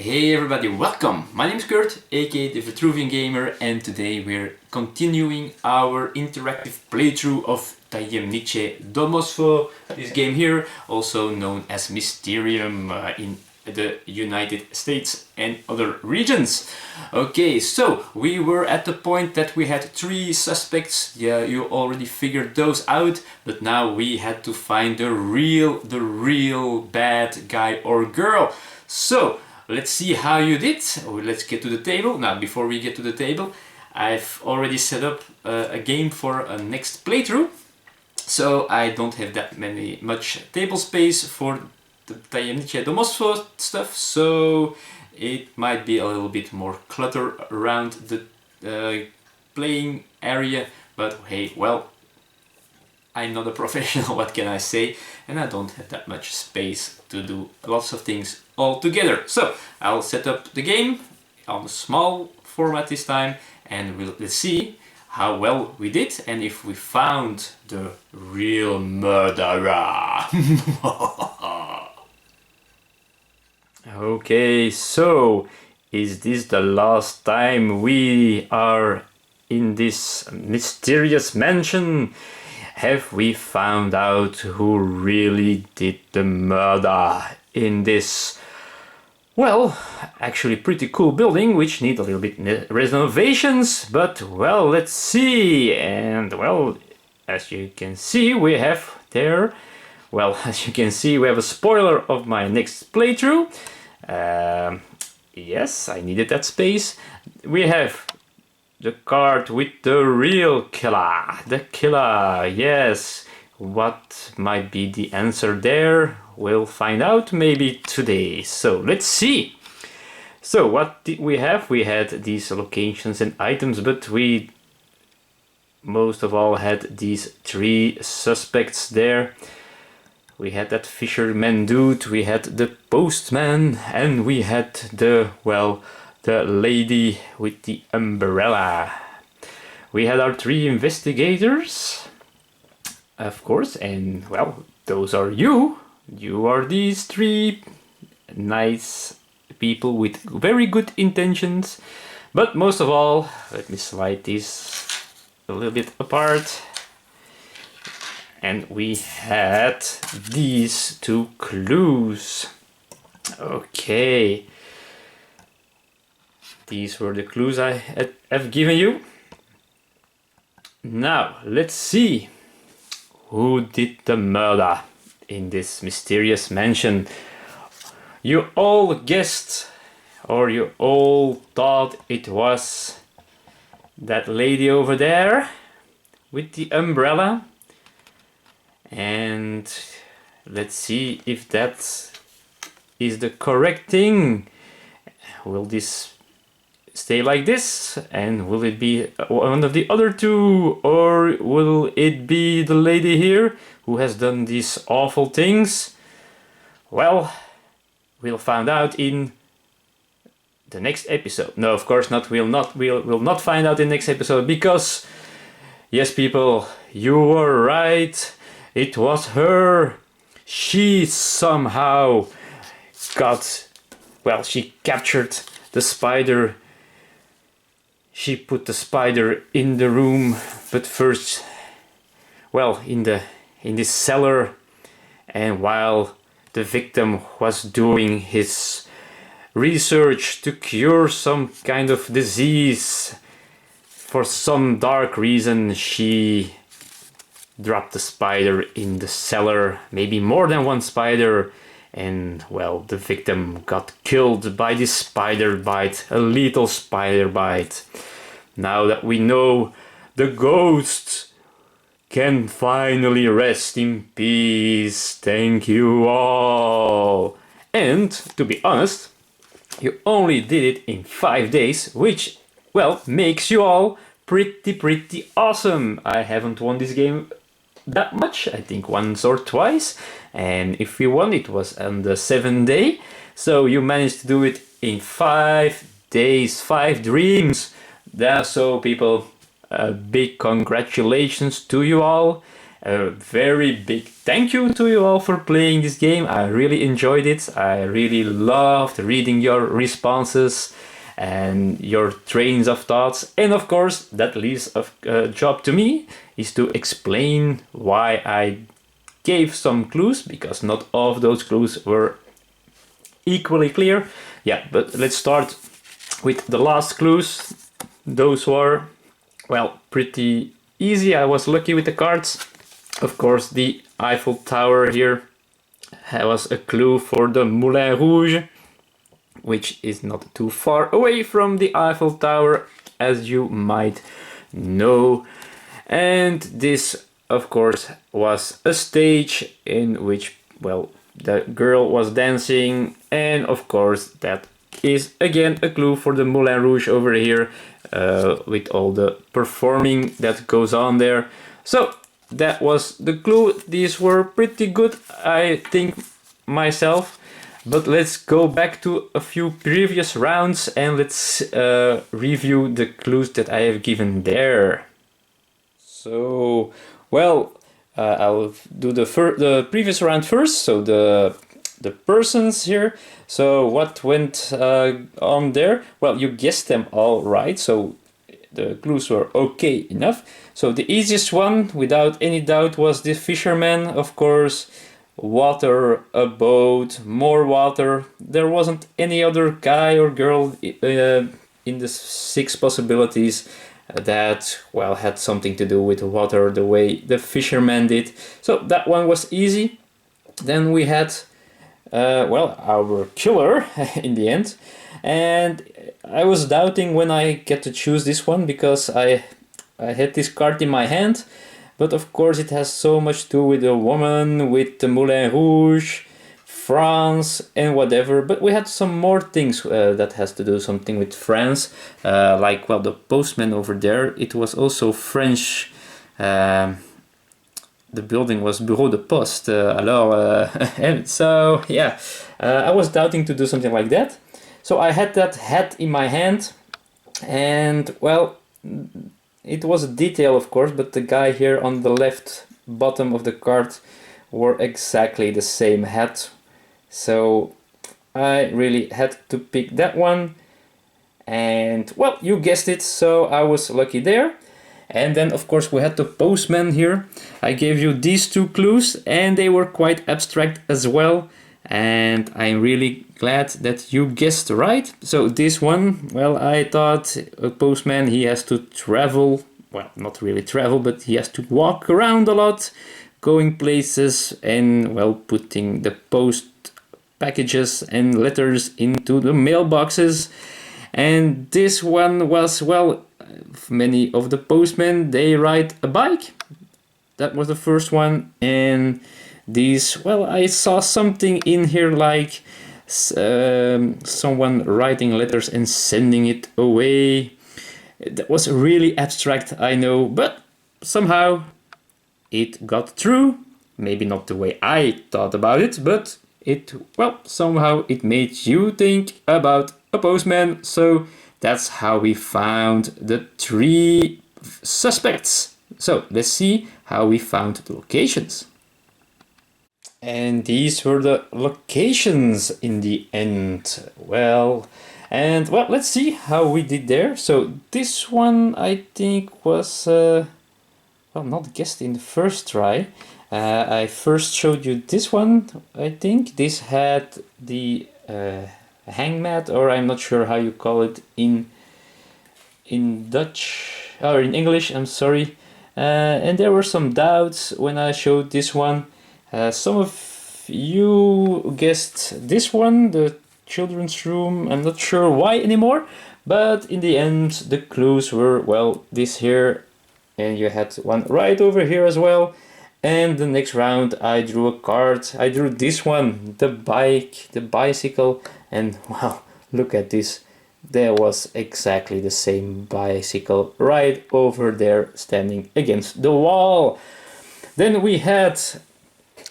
Hey everybody, welcome! My name is Kurt, aka the Vitruvian Gamer, and today we're continuing our interactive playthrough of Tajamnicze Domostwo, this game here, also known as Mysterium in the United States and other regions. Okay, so we were at the point that we had 3 suspects. Yeah, you already figured those out, but now we had to find the real bad guy or girl. So let's see how you did. Let's get to the table. Now, before we get to the table, I've already set up a game for a next playthrough. So I don't have that much table space for the Tajamnicze Domostwo stuff. So it might be a little bit more clutter around the playing area. But hey, well, I'm not a professional, what can I say? And I don't have that much space to do lots of things all together. So I'll set up the game on a small format this time, and let's see how well we did and if we found the real murderer. Okay, so is this the last time we are in this mysterious mansion? Have we found out who really did the murder in this, well, actually pretty cool building, which need a little bit renovations, but well, let's see. And well, as you can see, we have there, well, as you can see, we have a spoiler of my next playthrough. Yes, I needed that space. We have the card with the real killer. The killer, yes. What might be the answer there? We'll find out maybe today. So let's see. So what did we have? We had these locations and items, but we most of all had these 3 suspects there. We had that fisherman dude, we had the postman, and we had the, well, the lady with the umbrella. We had our 3 investigators, of course, and well, those are you. You are these 3 nice people with very good intentions. But most of all, let me slide this a little bit apart. And we had these 2 clues. Okay. These were the clues I have given you. Now, let's see who did the murder in this mysterious mansion. You all guessed, or you all thought it was that lady over there with the umbrella. And let's see if that is the correct thing. Will this stay like this, and will it be one of the other 2, or will it be the lady here who has done these awful things? Well, we'll find out in the next episode. No, of course not. We'll not find out in the next episode, because yes, people, you were right. It was her. She somehow got, well, she captured the spider. She put the spider in the room, but first, well, in this cellar, and while the victim was doing his research to cure some kind of disease, for some dark reason, she dropped the spider in the cellar, maybe more than 1 spider, and well, the victim got killed by this spider bite, a lethal spider bite. Now that we know, the ghost can finally rest in peace. Thank you all. And to be honest, you only did it in 5 days, which, well, makes you all pretty awesome. I haven't won this game that much, I think once or twice, and if you won, it was on the 7th day. So you managed to do it in 5 days, 5 dreams. So people, a big congratulations to you all, a very big thank you to you all for playing this game. I really enjoyed it. I really loved reading your responses and your trains of thoughts. And of course, that leaves a job to me, is to explain why I gave some clues, because not all of those clues were equally clear. Yeah, but let's start with the last clues. Those were, well, pretty easy. I was lucky with the cards. Of course, the Eiffel Tower here was a clue for the Moulin Rouge, which is not too far away from the Eiffel Tower, as you might know. And this, of course, was a stage in which, well, the girl was dancing, and of course that is again a clue for the Moulin Rouge over here, with all the performing that goes on there. So that was the clue. These were pretty good, I think, myself. But let's go back to a few previous rounds and let's review the clues that I have given there. So, well, I'll do the previous round first. So the persons here. So what went on there? Well, you guessed them all right. So the clues were okay enough. So the easiest one, without any doubt, was the fisherman, of course. Water, a boat, more water. There wasn't any other guy or girl in the 6 possibilities that, well, had something to do with water the way the fisherman did. So that one was easy. Then we had, well, our killer in the end. And I was doubting when I get to choose this one, because I had this card in my hand. But of course it has so much to do with the woman, with the Moulin Rouge, France and whatever. But we had some more things that has to do something with France. Like, well, the postman over there, it was also French. The building was Bureau de Poste. And so, yeah, I was doubting to do something like that. So I had that hat in my hand. And, well, it was a detail, of course, but the guy here on the left bottom of the card wore exactly the same hat. So I really had to pick that one. And, well, you guessed it, so I was lucky there. And then, of course, we had the postman here. I gave you these 2 clues, and they were quite abstract as well. And I'm really glad that you guessed right. So this one, well, I thought a postman, he has to travel, well, not really travel, but he has to walk around a lot, going places and, well, putting the post packages and letters into the mailboxes. And this one was, well, many of the postmen, they ride a bike. That was the first one. And these, well, I saw something in here like someone writing letters and sending it away. That was really abstract, I know, but somehow it got through. Maybe not the way I thought about it, but it, well, somehow it made you think about a postman. So that's how we found the 3 suspects. So let's see how we found the locations. And these were the locations in the end. Well, let's see how we did there. So this one, I think, was, well, not guessed in the first try. I first showed you this one, I think. This had the hangmat, or I'm not sure how you call it in Dutch, or in English, I'm sorry. And there were some doubts when I showed this one. Some of you guessed this one, the children's room. I'm not sure why anymore, but in the end the clues were, well, this here, and you had one right over here as well. And the next round I drew a card. I drew this one, the bike, the bicycle, and well, look at this. There was exactly the same bicycle right over there standing against the wall. Then we had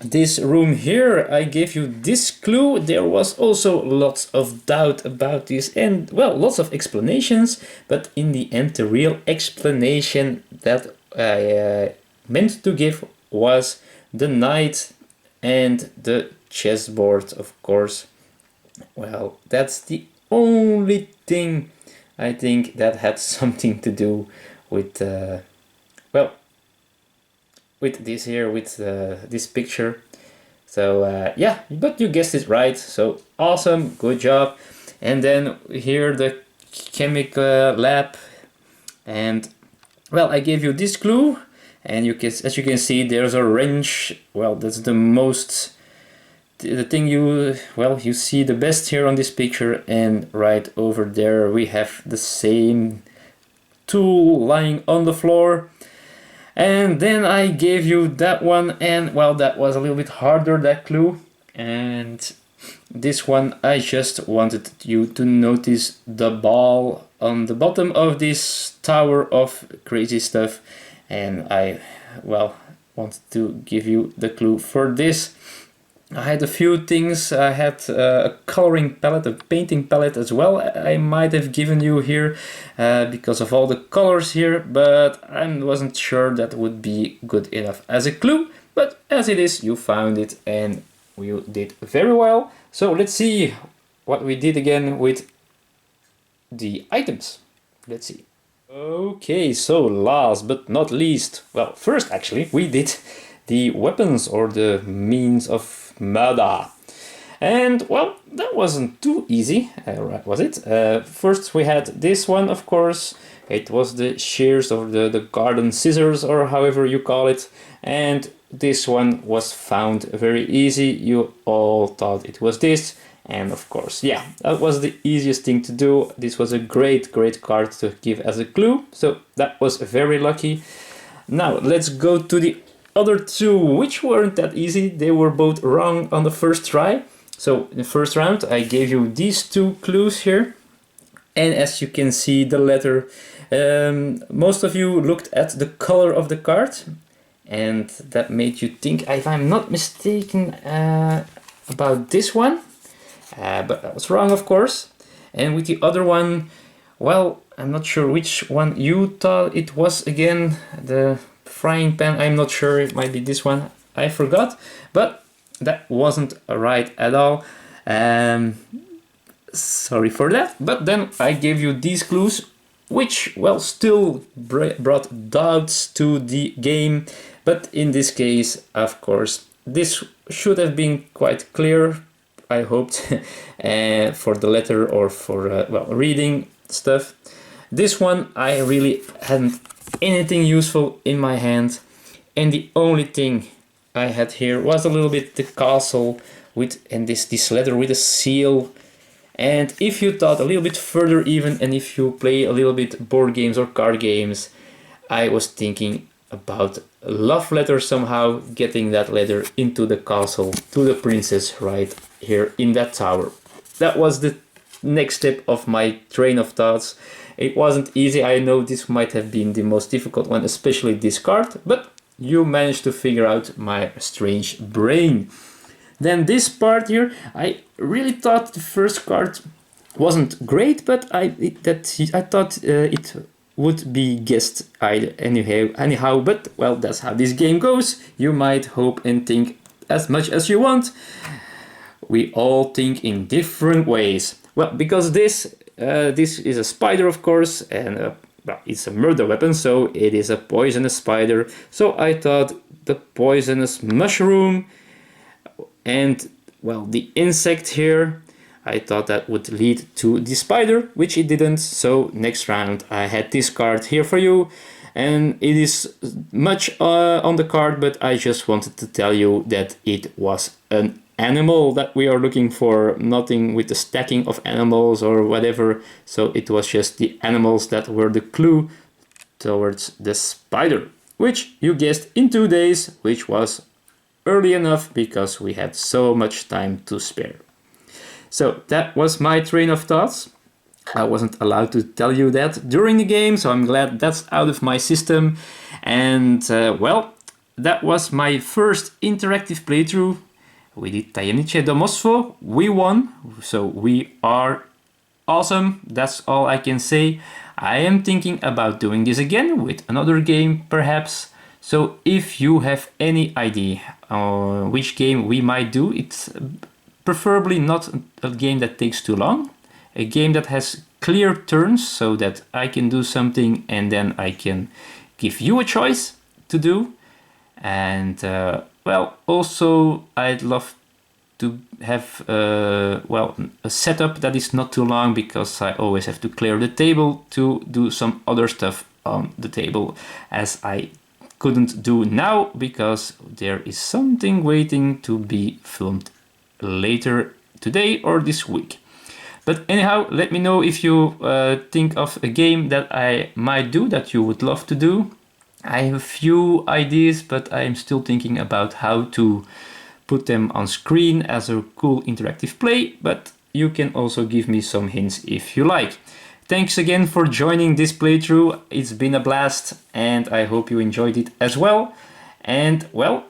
this room here. I gave you this clue. There was also lots of doubt about this and, well, lots of explanations, but in the end the real explanation that I meant to give was the knight and the chessboard, of course. Well, that's the only thing I think that had something to do with well, with this here, with this picture. So yeah, but you guessed it right, so awesome, good job. And then here the chemical lab, and well, I gave you this clue, and you can, as you can see, there's a wrench. Well, that's the most, the thing you, well, you see the best here on this picture, and right over there we have the same tool lying on the floor. And then I gave you that one, and well, that was a little bit harder, that clue. And this one, I just wanted you to notice the ball on the bottom of this tower of crazy stuff. And I, well, wanted to give you the clue for this. I had a few things. I had a coloring palette, a painting palette as well. I might have given you here because of all the colors here, but I wasn't sure that would be good enough as a clue. But as it is, you found it and you did very well. So let's see what we did again with the items. Let's see. Okay, so last but not least, well, first actually, we did the weapons or the means of murder. And well, that wasn't too easy, was it? First we had this one, of course. It was the shears or the garden scissors, or however you call it. And this one was found very easy. You all thought it was this. And of course, yeah, that was the easiest thing to do. This was a great card to give as a clue. So that was very lucky. Now let's go to the other two, which weren't that easy. They were both wrong on the first try. So in the first round, I gave you these two clues here. And as you can see, the letter, most of you looked at the color of the card. And that made you think, if I'm not mistaken, about this one. But that was wrong, of course. And with the other one, well, I'm not sure which one you thought it was again. The frying pan, I'm not sure, it might be this one, I forgot, but that wasn't right at all. Sorry for that. But then I gave you these clues, which, well, still brought doubts to the game. But in this case, of course, this should have been quite clear, I hoped, for the letter or for, well, reading stuff. This one, I really hadn't anything useful in my hand, and the only thing I had here was a little bit the castle with, and this letter with a seal. And if you thought a little bit further even, and if you play a little bit board games or card games, I was thinking about a love letter somehow, getting that letter into the castle to the princess right here in that tower. That was the next step of my train of thoughts. It wasn't easy. I know this might have been the most difficult one, especially this card, but you managed to figure out my strange brain. Then this part here, I really thought the first card wasn't great, but I thought it would be guessed anyhow. But well, that's how this game goes. You might hope and think as much as you want. We all think in different ways. Well, because this is a spider, of course, and well, it's a murder weapon, so it is a poisonous spider. So I thought the poisonous mushroom and, well, the insect here, I thought that would lead to the spider, which it didn't. So next round I had this card here for you, and it is much on the card, but I just wanted to tell you that it was an animal that we are looking for, nothing with the stacking of animals or whatever. So it was just the animals that were the clue towards the spider, which you guessed in 2 days, which was early enough because we had so much time to spare. So that was my train of thoughts. I wasn't allowed to tell you that during the game, so I'm glad that's out of my system. And well, that was my first interactive playthrough. We did Tajamnicze Domostwo, we won, so we are awesome, that's all I can say. I am thinking about doing this again with another game perhaps, So if you have any idea which game we might do, it's preferably not a game that takes too long, a game that has clear turns so that I can do something and then I can give you a choice to do. And well, also I'd love to have a setup that is not too long, because I always have to clear the table to do some other stuff on the table, as I couldn't do now because there is something waiting to be filmed later today or this week. But anyhow, let me know if you think of a game that I might do that you would love to do. I have a few ideas, but I'm still thinking about how to put them on screen as a cool interactive play, but you can also give me some hints if you like. Thanks again for joining this playthrough. It's been a blast and I hope you enjoyed it as well. And well,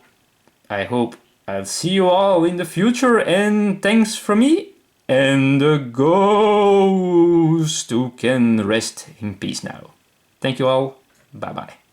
I hope I'll see you all in the future, and thanks from me and the ghost who can rest in peace now. Thank you all. Bye bye.